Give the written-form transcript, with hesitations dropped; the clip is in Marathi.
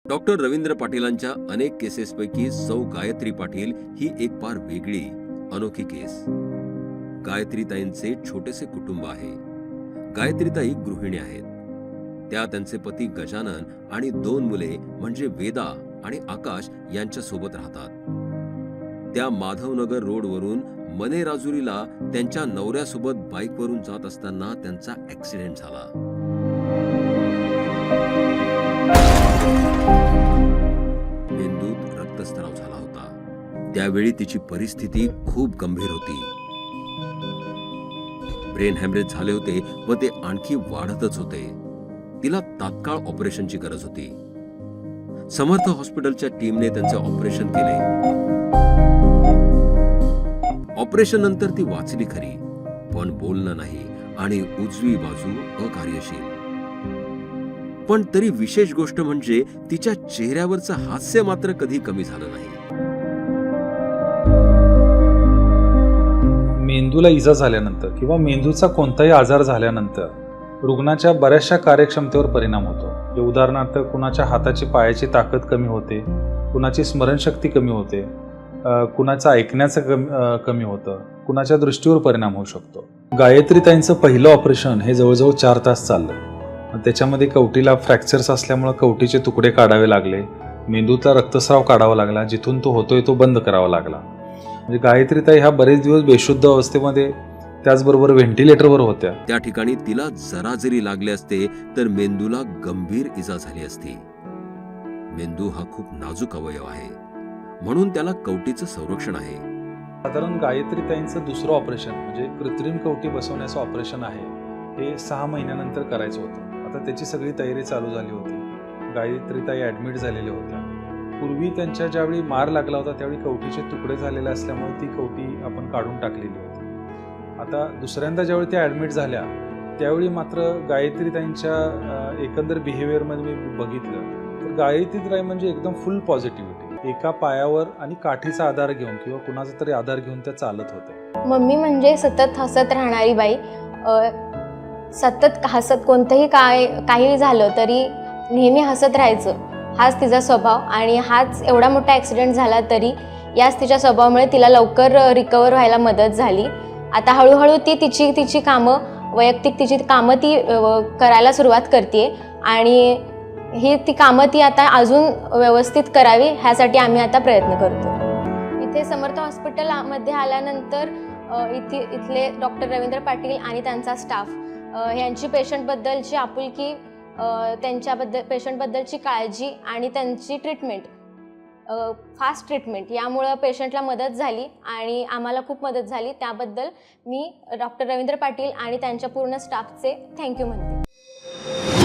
डॉक्टर रवींद्र पाटीलांच्या अनेक केसेसपैकी सौ गायत्री पाटील ही एक फार वेगळी अनोखी केस। गायत्रीताईंचे छोटेसे कुटुंब आहे। गायत्रीताई गृहिणी आहेत। त्या त्यांचे पती गजानन आणि 2 मुले म्हणजे वेदा आणि आकाश यांच्या सोबत राहतात। त्या माधवनगर रोडवरून मने राजुरीला त्यांच्या नवऱ्यासोबत बाईकवरून जात असताना त्यांचा ऍक्सिडेंट झाला। मेंदूत रक्तस्राव झाला होता। त्यावेळी तिची परिस्थिती खूप गंभीर होती। ब्रेन हॅमरेज झाले होते व ते आणखी वाढतच होते। तिला तात्काळ ऑपरेशनची गरज होती। समर्थ हॉस्पिटलच्या टीमने त्यांचे ऑपरेशन केले। ऑपरेशन नंतर ती वाचली खरी, पण बोलणं नाही आणि उजवी बाजू अकार्यशील। पण तरी विशेष गोष्ट म्हणजे तिच्या चेहऱ्यावरचं हास्य मात्र कधी कमी झालं नाही। मेंदूला इजा झाल्यानंतर किंवा मेंदूचा कोणताही आजार झाल्यानंतर रुग्णाच्या बऱ्याचशा कार्यक्षमतेवर परिणाम होतो। उदाहरणार्थ कुणाच्या हाताची पायाची ताकद कमी होते, कुणाची स्मरणशक्ती कमी होते, कुणाचं ऐकण्याचं कमी होतं, कुणाच्या दृष्टीवर परिणाम होऊ शकतो। गायत्रीताईंचं पहिलं ऑपरेशन हे जवळजवळ 4 तास चाललं। त्याच्यामध्ये कवटीला फ्रॅक्चर्स असल्यामुळे कवटीचे तुकडे काढावे लागले, मेंदूतला रक्तस्राव काढावा लागला, जिथून तो होतोय तो बंद करावा लागला। म्हणजे गायत्रीताई ह्या बरेच दिवस बेशुद्ध अवस्थेमध्ये त्याचबरोबर व्हेंटिलेटरवर होत्या। त्या ठिकाणी तिला जरा जरी लागले असते तर मेंदूला गंभीर इजा झाली असती। मेंदू हा खूप नाजूक अवयव आहे, म्हणून त्याला कवटीचं संरक्षण आहे। साधारण गायत्रीताईंचं दुसरं ऑपरेशन म्हणजे कृत्रिम कवटी बसवण्याचं ऑपरेशन आहे, हे 6 महिन्यानंतर करायचं होतं। आता त्याची सगळी तयारी चालू झाली होती। गायत्रीताई ॲडमिट झालेल्या होत्या। पूर्वी त्यांच्या ज्यावेळी मार लागला होता त्यावेळी कवटीचे तुकडे झालेले असल्यामुळे ती कवटी आपण काढून टाकलेली होती। आता दुसऱ्यांदा ज्यावेळी त्या ॲडमिट झाल्या त्यावेळी मात्र गायत्रीताईंच्या एकंदर बिहेवियरमध्ये मी बघितलं तर गायत्रीताई म्हणजे एकदम फुल पॉझिटिव्हिटी। एका पायावर आणि काठीचा आधार घेऊन किंवा कुणाचा तरी आधार घेऊन त्या चालत होत्या। मम्मी म्हणजे सतत हसत राहणारी बाई, सतत हसत कोणतंही काही झालं तरी नेहमी हसत राहायचं, हाच तिचा स्वभाव। आणि हाच एवढा मोठा ॲक्सिडेंट झाला तरी याच तिच्या स्वभावामुळे तिला लवकर रिकवर व्हायला मदत झाली। आता हळूहळू ती तिची कामं वैयक्तिक तिची कामं ती करायला सुरुवात करते आणि ती कामं ती आता अजून व्यवस्थित करावी ह्यासाठी आम्ही आता प्रयत्न करतो। इथे समर्थ हॉस्पिटलमध्ये आल्यानंतर इथले डॉक्टर रवींद्र पाटील आणि त्यांचा स्टाफ यांची पेशंटबद्दलची आपुलकी, पेशंटबद्दलची काळजी आणि त्यांची ट्रीटमेंट, फास्ट ट्रीटमेंट यामुळं पेशंटला मदत झाली आणि आम्हाला खूप मदत झाली। त्याबद्दल मी डॉक्टर रवींद्र पाटील आणि त्यांच्या पूर्ण स्टाफचे थँक्यू म्हणते।